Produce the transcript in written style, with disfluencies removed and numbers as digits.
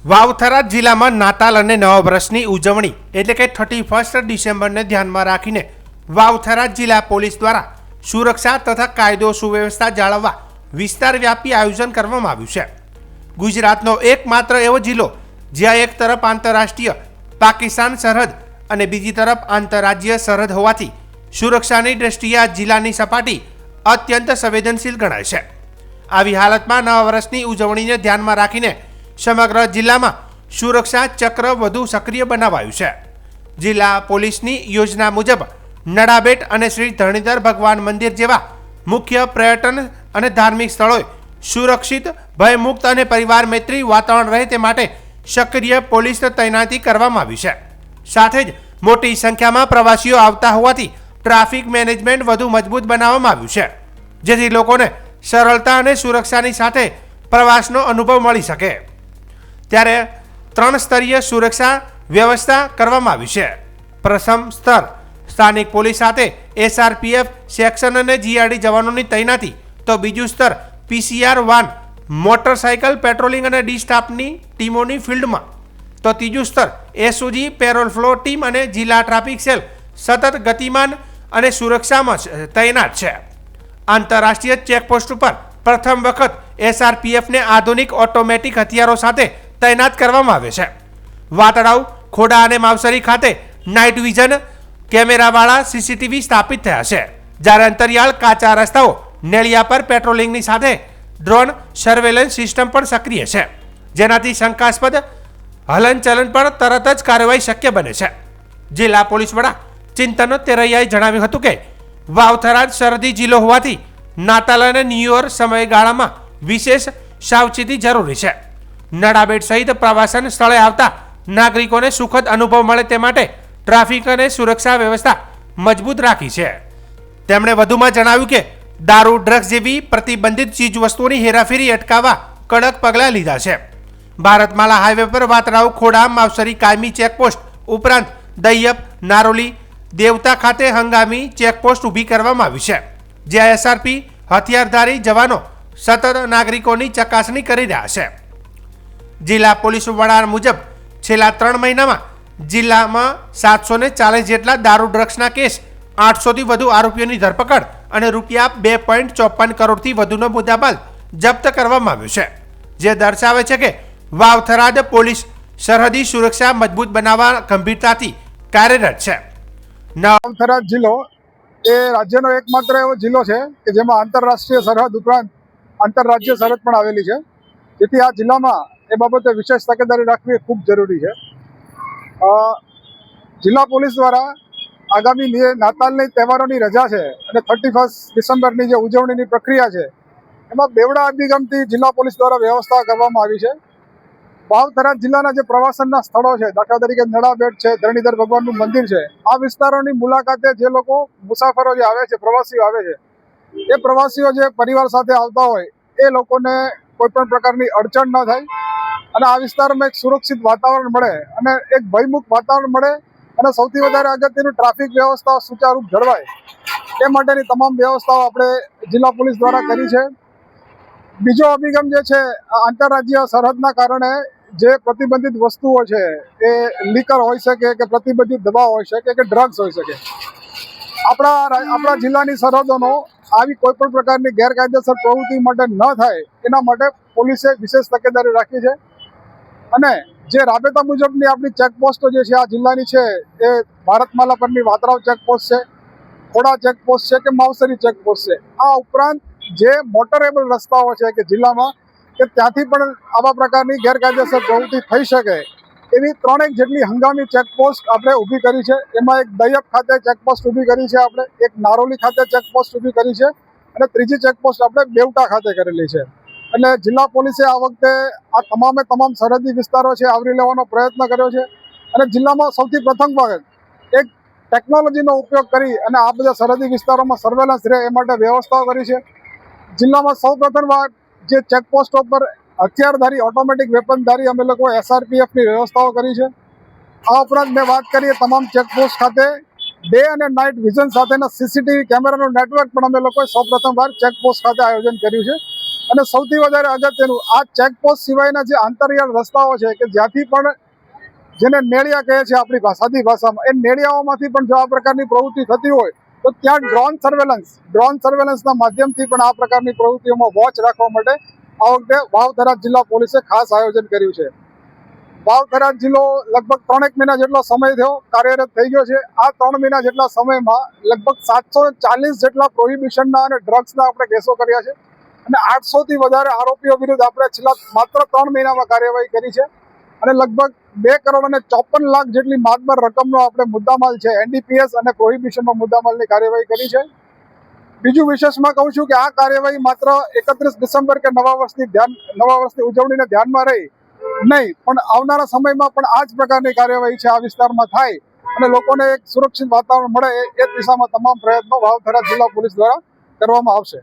વાવથરા જિલ્લામાં નાતાલ અને નવા વર્ષની ઉજવણી એટલે કે 31 ડિસેમ્બરને ધ્યાનમાં રાખીને વાવથરા જિલ્લા પોલીસ દ્વારા સુરક્ષા તથા કાયદો સુવ્યવસ્થા જાળવવા વિસ્તારવ્યાપી આયોજન કરવામાં આવ્યું છે। ગુજરાતનો એકમાત્ર એવો જિલ્લો જ્યાં એક તરફ આંતરરાષ્ટ્રીય પાકિસ્તાન સરહદ અને બીજી તરફ આંતરરાજ્ય સરહદ હોવાથી સુરક્ષાની દ્રષ્ટિએ આ જિલ્લાની સપાટી અત્યંત સંવેદનશીલ ગણાય છે। આવી હાલતમાં નવા વર્ષની ઉજવણીને ધ્યાનમાં રાખીને સમગ્ર જિલ્લામાં સુરક્ષા ચક્ર વધુ સક્રિય બનાવાયું છે। જિલ્લા પોલીસની યોજના મુજબ નડાબેટ અને શ્રી ધરણીધર ભગવાન મંદિર જેવા મુખ્ય પર્યટન અને ધાર્મિક સ્થળોએ સુરક્ષિત ભયમુક્ત અને પરિવાર મૈત્રી વાતાવરણ રહે તે માટે સક્રિય પોલીસ તૈનાતી કરવામાં આવી છે। સાથે જ મોટી સંખ્યામાં પ્રવાસીઓ આવતા હોવાથી ટ્રાફિક મેનેજમેન્ટ વધુ મજબૂત બનાવવામાં આવ્યું છે, જેથી લોકોને સરળતા અને સુરક્ષાની સાથે પ્રવાસનો અનુભવ મળી શકે। ત્યારે 3 સ્તરીય સુરક્ષા વ્યવસ્થા કરવામાં આવી છે। પ્રથમ સ્તર સ્થાનિક પોલીસ સાથે SRPF સેક્શન અને GRD જવાનોની તૈનાતી, તો બીજું સ્તર PCR વાન મોટરસાયકલ પેટ્રોલિંગ અને ડી સ્ટાફની ટીમોની ફિલ્ડમાં, તો ત્રીજું સ્તર SOG પેરોલ ફ્લો ટીમ અને જિલ્લા ટ્રાફિક સેલ સતત ગતિમાન અને સુરક્ષામાં તૈનાત છે। આંતરરાષ્ટ્રીય ચેકપોસ્ટ ઉપર પ્રથમ વખત SRPFને આધુનિક ઓટોમેટિક હથિયારો સાથે તૈનાત કરવામાં આવે છે। વાતડાઉ, ખોડા અને માવસરી ખાતે નાઇટ વિઝન કેમેરાવાળા CCTV સ્થાપિત થયા છે, જ્યારે અંતરિયાળ કાચા રસ્તાઓ નેળિયા પર પેટ્રોલિંગની સાથે ડ્રોન સર્વેલન્સ સિસ્ટમ પણ સક્રિય છે, જેનાથી શંકાસ્પદ હલનચલન પર તરત જ કાર્યવાહી શક્ય બને છે। જિલ્લા પોલીસ વડા ચિંતન તેરૈયાએ જણાવ્યું હતું કે વાવથરા સરહદી જિલ્લો હોવાથી નાતાલ અને ન્યૂ યર સમયગાળામાં વિશેષ સાવચેતી જરૂરી છે। નડાબેટ સહિત પ્રવાસન સ્થળે આવતા નાગરિકોને સુખદ અનુભવ મળે તે માટે ટ્રાફિક અને સુરક્ષા વ્યવસ્થા મજબૂત રાખી છે। તેમણે વધુમાં જણાવ્યું કે દારૂ, ડ્રગ્સ જેવી પ્રતિબંધિત ચીજવસ્તુઓની હેરાફેરી અટકાવવા કડક પગલાં લીધા છે। ભારતમાલા હાઈવે પર વાતરાઉ, ખોડા, માવસરી કાયમી ચેકપોસ્ટ ઉપરાંત દૈયપ, નારોલી, દેવતા ખાતે હંગામી ચેકપોસ્ટ ઊભી કરવામાં આવી છે, જ્યાં SRP હથિયારધારી જવાનો સતત નાગરિકોની ચકાસણી કરી રહ્યા છે। જિલ્લા પોલીસ વડા મુજબ છેલ્લા 3 મહિનામાં જિલ્લામાં 740 જેટલા દારૂ ડ્રગ્સના કેસ, 800થી વધુ આરોપીઓની ધરપકડ અને રૂપિયા 2.54 કરોડથી વધુનો મુદ્દામાલ જપ્ત કરવામાં આવ્યો છે, જે દર્શાવે છે કે વાવથરા પોલીસ સરહદી સુરક્ષા મજબૂત બનાવવા ગંભીરતાથી કાર્યરત છે। વાવથરા જિલ્લો એ રાજ્યનો એકમાત્ર એવો જિલ્લો છે કે જેમાં આંતરરાષ્ટ્રીય સરહદ ઉપરાંત આંતરરાજ્ય સરહદ પણ આવેલી છે, જેથી આ જિલ્લામાં એ બાબતે વિશેષ તકેદારી રાખવી ખૂબ જરૂરી છે। જિલ્લા પોલીસ દ્વારા આગામી નાતાલની તહેવારોની રજા છે અને 31 ડિસેમ્બરની જે ઉજવણીની પ્રક્રિયા છે એમાં બેવડા અભિગમથી જિલ્લા પોલીસ દ્વારા વ્યવસ્થા કરવામાં આવી છે। વાવથરા જિલ્લાના જે પ્રવાસનના સ્થળો છે, દાખલા તરીકે નડાબેટ છે, ધરણીધર ભગવાનનું મંદિર છે, આ વિસ્તારોની મુલાકાતે જે લોકો મુસાફરો જે આવે છે, પ્રવાસીઓ આવે છે, એ પ્રવાસીઓ જે પરિવાર સાથે આવતા હોય એ લોકોને કોઈ પણ પ્રકારની અડચણ ન થાય અને આ વિસ્તારમાં એક સુરક્ષિત વાતાવરણ મળે અને એક ભયમુક્ત વાતાવરણ મળે અને સૌથી વધારે અગત્યનું ટ્રાફિક વ્યવસ્થા સુચારૂપ જળવાય એ માટેની તમામ વ્યવસ્થાઓ આપણે જિલ્લા પોલીસ દ્વારા કરી છે। બીજો અભિગમ જે છે, આંતરરાજ્ય સરહદના કારણે જે પ્રતિબંધિત વસ્તુઓ છે એ લીકર હોઈ શકે કે પ્રતિબંધિત દવા હોઈ શકે કે ડ્રગ્સ હોઈ શકે, આપણા જિલ્લાની સરહદોનો આવી કોઈ પણ પ્રકારની ગેરકાયદેસર પ્રવૃત્તિ માટે ન થાય એના માટે પોલીસે વિશેષ તકેદારી રાખી છે અને જે રાબેતા મુજબની આપણી ચેકપોસ્ટો જે છે આ જિલ્લાની છે એ ભારતમાલા પરની વાતરાવ ચેકપોસ્ટ છે, ખોડા ચેકપોસ્ટ છે કે માવસરી ચેકપોસ્ટ છે। આ ઉપરાંત જે મોટરેબલ રસ્તાઓ છે કે જિલ્લામાં કે ત્યાંથી પણ આવા પ્રકારની ગેરકાયદેસર પ્રવૃત્તિ થઈ શકે એવી 3 જેટલી હંગામી ચેકપોસ્ટ આપણે ઊભી કરી છે। એમાં એક દૈયપ ખાતે ચેકપોસ્ટ ઊભી કરી છે, આપણે એક નારોલી ખાતે ચેકપોસ્ટ ઊભી કરી છે અને ત્રીજી ચેકપોસ્ટ આપણે બેવટા ખાતે કરેલી છે। એટલે જિલ્લા પોલીસે આ વખતે આ તમામ સરહદી વિસ્તારો છે આવરી લેવાનો પ્રયત્ન કર્યો છે અને જિલ્લામાં સૌથી પ્રથમ વખત એક ટેકનોલોજીનો ઉપયોગ કરી અને આ બધા સરહદી વિસ્તારોમાં સર્વેલન્સ રહે એ માટે વ્યવસ્થાઓ કરી છે। જિલ્લામાં સૌ પ્રથમવાર જે ચેકપોસ્ટો પર હથિયારધારી ઓટોમેટિક વેપનધારી અમે લોકો SRPFની વ્યવસ્થાઓ કરી છે। આ ઉપરાંત મેં વાત કરીએ તમામ ચેકપોસ્ટ ખાતે ડે અને નાઇટ વિઝન સાથેના CCTV કેમેરાનું નેટવર્ક પણ અમે લોકોએ સૌ પ્રથમવાર ચેકપોસ્ટ ખાતે આયોજન કર્યું છે અને સૌથી વધારે અગત્યનું આ ચેકપોસ્ટ સિવાયના જે આંતરિયાળ રસ્તાઓ છે કે જ્યાંથી પણ જેને નેળિયા કહે છે આપણી સાદી ભાષામાં, એ નેળિયાઓમાંથી પણ જો આ પ્રકારની પ્રવૃત્તિ થતી હોય તો ત્યાં ડ્રોન સર્વેલન્સના માધ્યમથી પણ આ પ્રકારની પ્રવૃત્તિઓમાં વોચ રાખવા માટે આ વખતે વાવ-થરાદ જિલ્લા પોલીસે ખાસ આયોજન કર્યું છે. વાવ-થરાદ જિલ્લો લગભગ 3 મહિના જેટલો સમય થયો કાર્યરત થઈ ગયો છે. આ 3 મહિના જેટલા સમયમાં લગભગ 740 જેટલા પ્રોહિબિશનના અને ડ્રગ્સના આપણે કેસો કર્યા છે અને 800થી વધારે આરોપીઓ વિરુદ્ધ આપણે છેલ્લા માત્ર 3 મહિનામાં કાર્યવાહી કરી છે અને લગભગ 2 કરોડ અને 54 લાખ જેટલી માતબર રકમનો આપણે મુદ્દામાલ છે NDPS અને પ્રોહિબિશનમાં મુદ્દામાલની કાર્યવાહી કરી છે. બીજું વિશેષમાં કહું છું કે આ કાર્યવાહી માત્ર 31 ડિસેમ્બર કે નવા વર્ષની ઉજવણીને ધ્યાનમાં રહી નહીં, પણ આવનારા સમયમાં પણ આ જ પ્રકારની કાર્યવાહી છે આ વિસ્તારમાં થાય અને લોકોને એક સુરક્ષિત વાતાવરણ મળે એ દિશામાં તમામ પ્રયત્નો વાવ-થરાદ જિલ્લા પોલીસ દ્વારા કરવામાં આવશે.